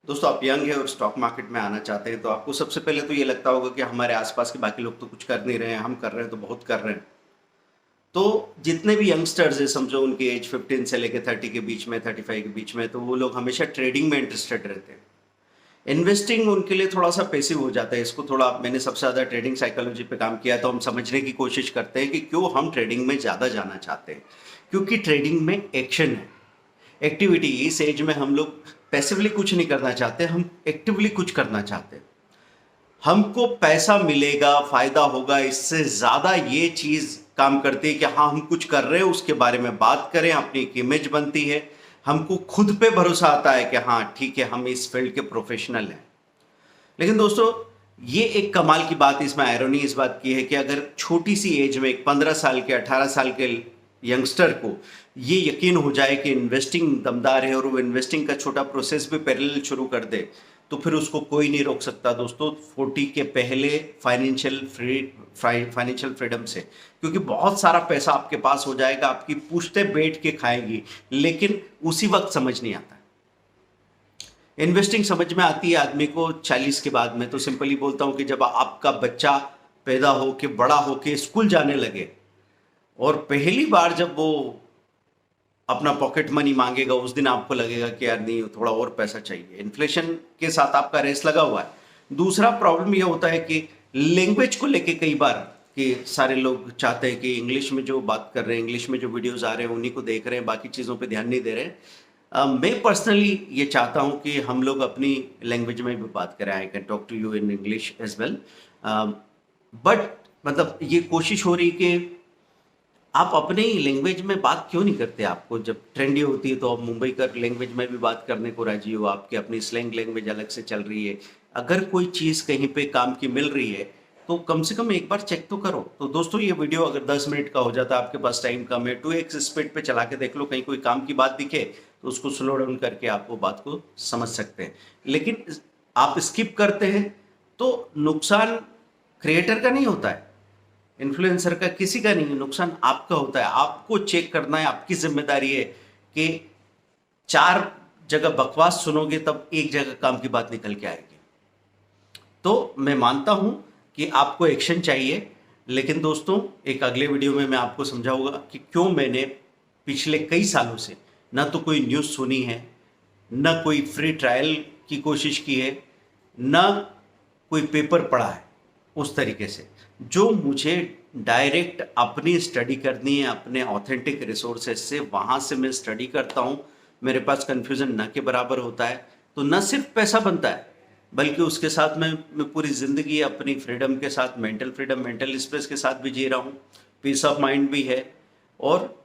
दोस्तों आप यंग है और स्टॉक मार्केट में आना चाहते हैं तो आपको सबसे पहले तो ये लगता होगा कि हमारे आसपास के बाकी लोग तो कुछ कर नहीं रहे हैं, हम कर रहे हैं तो बहुत कर रहे हैं। तो जितने भी यंगस्टर्स हैं, समझो उनकी एज 15 से लेकर 30 के बीच में, 35 के बीच में, तो वो लोग हमेशा ट्रेडिंग में इंटरेस्टेड रहते हैं। इन्वेस्टिंग उनके लिए थोड़ा सा पैसिव हो जाता है। इसको थोड़ा मैंने सबसे ज़्यादा ट्रेडिंग साइकोलॉजी पे काम किया, तो हम समझने की कोशिश करते हैं कि क्यों हम ट्रेडिंग में ज़्यादा जाना चाहते हैं। क्योंकि ट्रेडिंग में एक्शन है, एक्टिविटी। इस एज में हम लोग पैसिवली कुछ नहीं करना चाहते, हम एक्टिवली कुछ करना चाहते हैं। हमको पैसा मिलेगा, फायदा होगा, इससे ज्यादा ये चीज काम करती है कि हाँ हम कुछ कर रहे हैं, उसके बारे में बात करें, अपनी एक इमेज बनती है, हमको खुद पे भरोसा आता है कि हाँ ठीक है हम इस फील्ड के प्रोफेशनल हैं। लेकिन दोस्तों ये एक कमाल की बात, इसमें आयरनी इस बात की है कि अगर छोटी सी एज में एक 15 साल के 18 साल के यंगस्टर को ये यकीन हो जाए कि इन्वेस्टिंग दमदार है और वो इन्वेस्टिंग का छोटा प्रोसेस भी पैरेलल शुरू कर दे, तो फिर उसको कोई नहीं रोक सकता दोस्तों 40 के पहले फाइनेंशियल फ्रीडम से। क्योंकि बहुत सारा पैसा आपके पास हो जाएगा, आपकी पूछते बैठ के खाएगी, लेकिन उसी वक्त समझ नहीं आता। इन्वेस्टिंग समझ में आती है आदमी को 40 के बाद में। तो सिंपली बोलता हूं कि जब आपका बच्चा पैदा हो के बड़ा हो के स्कूल जाने लगे और पहली बार जब वो अपना पॉकेट मनी मांगेगा, उस दिन आपको लगेगा कि यार नहीं थोड़ा और पैसा चाहिए। इन्फ्लेशन के साथ आपका रेस लगा हुआ है। दूसरा प्रॉब्लम यह होता है कि लैंग्वेज को लेके कई बार कि सारे लोग चाहते हैं कि इंग्लिश में जो बात कर रहे हैं, इंग्लिश में जो वीडियोस आ रहे हैं उन्हीं को देख रहे हैं, बाकी चीज़ों पे ध्यान नहीं दे रहे हैं। मैं पर्सनली ये चाहता हूँ कि हम लोग अपनी लैंग्वेज में भी बात करें। I can talk to you in English as well, but मतलब ये कोशिश हो रही कि आप अपने ही लैंग्वेज में बात क्यों नहीं करते। आपको जब ट्रेंडी होती है तो आप मुंबई कर लैंग्वेज में भी बात करने को राजी हो, आपकी अपनी स्लैंग लैंग्वेज अलग से चल रही है। अगर कोई चीज़ कहीं पे काम की मिल रही है तो कम से कम एक बार चेक तो करो। तो दोस्तों ये वीडियो अगर 10 मिनट का हो जाता है, आपके पास टाइम कम है, 2x स्पीड पे चला के देख लो, कहीं कोई काम की बात दिखे तो उसको स्लो डाउन करके आप वो बात को समझ सकते हैं। लेकिन आप स्किप करते हैं तो नुकसान क्रिएटर का नहीं होता है, इन्फ्लुएंसर का किसी का नहीं है, नुकसान आपका होता है। आपको चेक करना है, आपकी जिम्मेदारी है कि 4 जगह बकवास सुनोगे तब एक जगह काम की बात निकल के आएगी। तो मैं मानता हूं कि आपको एक्शन चाहिए, लेकिन दोस्तों एक अगले वीडियो में मैं आपको समझाऊंगा कि क्यों मैंने पिछले कई सालों से ना तो कोई न्यूज़ सुनी है, ना कोई फ्री ट्रायल की कोशिश की है, ना कोई पेपर पढ़ा है उस तरीके से। जो मुझे डायरेक्ट अपनी स्टडी करनी है अपने ऑथेंटिक रिसोर्सेज से, वहाँ से मैं स्टडी करता हूँ। मेरे पास कन्फ्यूज़न न के बराबर होता है। तो न सिर्फ पैसा बनता है, बल्कि उसके साथ मैं पूरी ज़िंदगी अपनी फ्रीडम के साथ, मेंटल फ्रीडम, मेंटल स्पेस के साथ भी जी रहा हूँ, पीस ऑफ माइंड भी है, और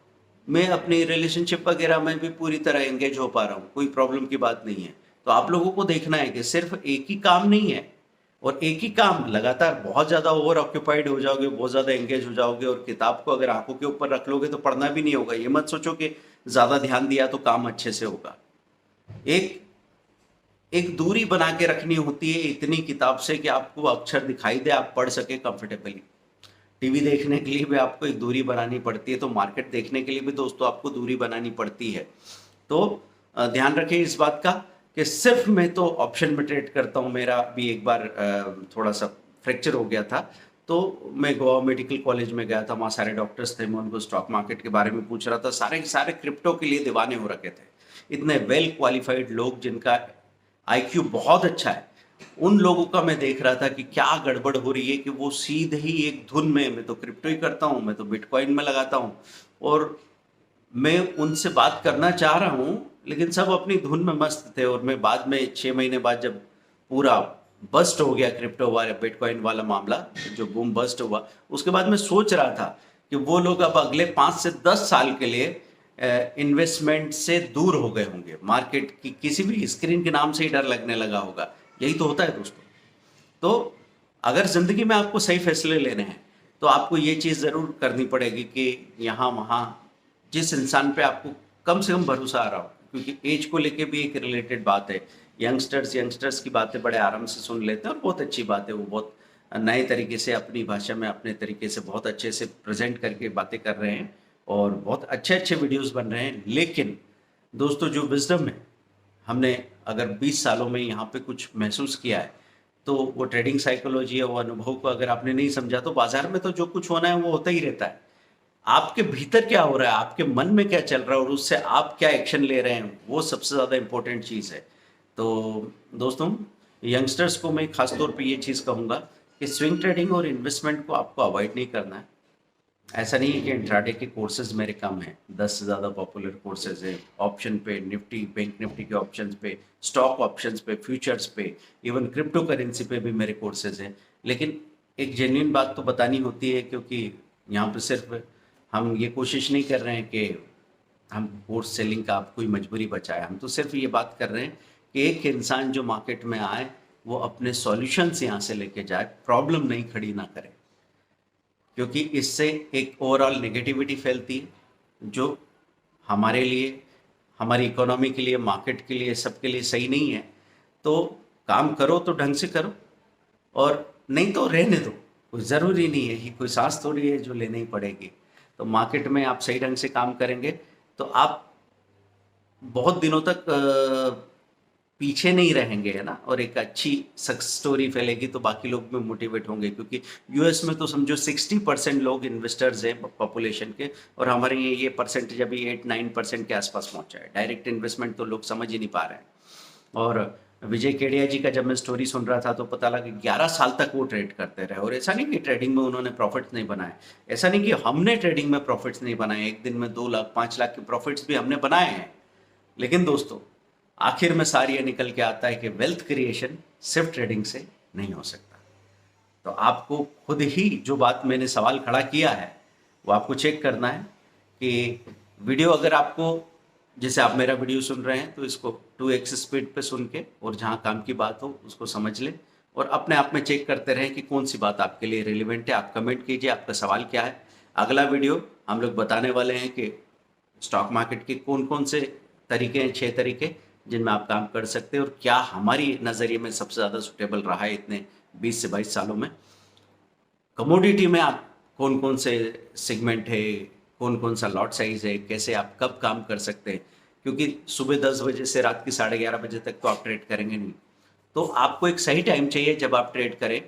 मैं अपनी रिलेशनशिप वगैरह में भी पूरी तरह एंगेज हो पा रहा हूँ। कोई प्रॉब्लम की बात नहीं है। तो आप लोगों को देखना है कि सिर्फ एक ही काम नहीं है, और एक ही काम लगातार बहुत ज़्यादा ओवर ऑक्यूपाइड हो जाओगे, बहुत ज़्यादा एंगेज हो जाओगे, और किताब को अगर आंखों के ऊपर रख लोगे तो पढ़ना भी नहीं होगा। ये मत सोचो कि ज़्यादा ध्यान दिया तो काम अच्छे से होगा। एक एक दूरी बना के रखनी होती है इतनी किताब से कि आपको अक्षर दिखाई दे, आप पढ़ सके कंफर्टेबली। टीवी देखने के लिए भी आपको एक दूरी बनानी पड़ती है, तो मार्केट देखने के लिए भी दोस्तों आपको दूरी बनानी पड़ती है। तो ध्यान रखें इस बात का कि सिर्फ मैं तो ऑप्शन में ट्रेड करता हूँ। मेरा भी एक बार थोड़ा सा फ्रैक्चर हो गया था, तो मैं गोवा मेडिकल कॉलेज में गया था, वहाँ सारे डॉक्टर्स थे, मैं उनको स्टॉक मार्केट के बारे में पूछ रहा था। सारे के सारे क्रिप्टो के लिए दीवाने हो रखे थे। इतने वेल क्वालिफाइड लोग जिनका आईक्यू बहुत अच्छा है, उन लोगों का मैं देख रहा था कि क्या गड़बड़ हो रही है कि वो सीधे ही एक धुन में, मैं तो क्रिप्टो ही करता हूँ, मैं तो बिटकॉइन में लगाता हूँ, और मैं उनसे बात करना चाह रहा हूँ, लेकिन सब अपनी धुन में मस्त थे। और मैं बाद में 6 महीने बाद जब पूरा बस्ट हो गया क्रिप्टो वाला, बिटकॉइन वाला मामला जो बूम बस्ट हुआ, उसके बाद मैं सोच रहा था कि वो लोग अब अगले 5 से 10 साल के लिए इन्वेस्टमेंट से दूर हो गए होंगे। मार्केट की किसी भी स्क्रीन के नाम से ही डर लगने लगा होगा। यही तो होता है दोस्तों। तो अगर ज़िंदगी में आपको सही फैसले लेने हैं तो आपको ये चीज़ ज़रूर करनी पड़ेगी कि यहाँ वहाँ जिस इंसान पे आपको कम से कम भरोसा आ रहा हो, क्योंकि एज को लेके भी एक रिलेटेड बात है। यंगस्टर्स की बातें बड़े आराम से सुन लेते हैं और बहुत अच्छी बात है। वो बहुत नए तरीके से अपनी भाषा में अपने तरीके से बहुत अच्छे से प्रेजेंट करके बातें कर रहे हैं, और बहुत अच्छे अच्छे वीडियोस बन रहे हैं। लेकिन दोस्तों जो विजडम है, हमने अगर 20 सालों में यहाँ पे कुछ महसूस किया है, तो वो ट्रेडिंग साइकोलॉजी है, वो अनुभव को अगर आपने नहीं समझा तो बाजार में तो जो कुछ होना है वो होता ही रहता है। आपके भीतर क्या हो रहा है, आपके मन में क्या चल रहा है और उससे आप क्या एक्शन ले रहे हैं, वो सबसे ज़्यादा इम्पोर्टेंट चीज़ है। तो दोस्तों, यंगस्टर्स को मैं खास तौर पे ये चीज़ कहूँगा कि स्विंग ट्रेडिंग और इन्वेस्टमेंट को आपको अवॉइड नहीं करना है। ऐसा नहीं है कि इंट्राडे के कोर्सेज मेरे कम हैं, 10 से ज़्यादा पॉपुलर कोर्सेज हैं ऑप्शन पे, निफ्टी, बैंक निफ्टी के ऑप्शंस पे, स्टॉक ऑप्शंस पे, फ्यूचर्स पे, इवन क्रिप्टो करेंसी पे भी मेरे कोर्सेज हैं। लेकिन एक जेन्युइन बात तो बतानी होती है, क्योंकि यहाँ पे सिर्फ हम ये कोशिश नहीं कर रहे हैं कि हम कोर्स सेलिंग का कोई मजबूरी बचाए, हम तो सिर्फ ये बात कर रहे हैं कि एक इंसान जो मार्केट में आए वो अपने सॉल्यूशंस यहाँ से लेके जाए, प्रॉब्लम नहीं खड़ी ना करे, क्योंकि इससे एक ओवरऑल नेगेटिविटी फैलती है जो हमारे लिए, हमारी इकोनॉमी के लिए, मार्केट के लिए, सबके लिए सही नहीं है। तो काम करो तो ढंग से करो, और नहीं तो रहने दो, कोई ज़रूरी नहीं है कि कोई सांस थोड़ी है जो लेनी ही पड़ेगी। तो मार्केट में आप सही ढंग से काम करेंगे तो आप बहुत दिनों तक पीछे नहीं रहेंगे, है ना, और एक अच्छी सक्सेस स्टोरी फैलेगी तो बाकी लोग भी मोटिवेट होंगे। क्योंकि यूएस में तो समझो 60% लोग इन्वेस्टर्स हैं पॉपुलेशन के, और हमारे ये परसेंटेज अभी 8-9% के आसपास पहुंचा है। डायरेक्ट इन्वेस्टमेंट तो लोग समझ ही नहीं पा रहे हैं। और विजय केडिया जी का जब मैं स्टोरी सुन रहा था तो पता लगा 11 साल तक वो ट्रेड करते रहे, और ऐसा नहीं कि ट्रेडिंग में उन्होंने प्रॉफिट्स नहीं बनाए, ऐसा नहीं कि हमने ट्रेडिंग में प्रॉफिट्स नहीं बनाए, एक दिन में 2 लाख 5 लाख के प्रॉफिट्स भी हमने बनाए हैं। लेकिन दोस्तों, आखिर में सार ये निकल के आता है कि वेल्थ क्रिएशन सिर्फ ट्रेडिंग से नहीं हो सकता। तो आपको खुद ही जो बात मैंने सवाल खड़ा किया है वो आपको चेक करना है कि वीडियो अगर आपको, जैसे आप मेरा वीडियो सुन रहे हैं तो इसको 2x स्पीड पे सुन के, और जहाँ काम की बात हो उसको समझ लें, और अपने आप में चेक करते रहें कि कौन सी बात आपके लिए रिलेवेंट है। आप कमेंट कीजिए आपका सवाल क्या है। अगला वीडियो हम लोग बताने वाले हैं कि स्टॉक मार्केट के कौन कौन से तरीके हैं, 6 तरीके जिनमें आप काम कर सकते हैं, और क्या हमारी नज़रिए में सबसे ज़्यादा सुटेबल रहा है इतने 20 से 22 सालों में। कमोडिटी में आप कौन कौन से सेगमेंट है, कौन कौन सा लॉट साइज है, कैसे आप कब काम कर सकते हैं, क्योंकि सुबह 10 बजे से रात की 11:30 बजे तक तो आप ट्रेड करेंगे नहीं। तो आपको एक सही टाइम चाहिए जब आप ट्रेड करें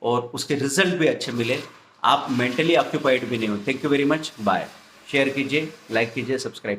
और उसके रिजल्ट भी अच्छे मिले, आप मेंटली ऑक्यूपाइड भी नहीं हो। Thank you very much, bye. Share कीजिए, लाइक कीजिए, सब्सक्राइब कीजिए।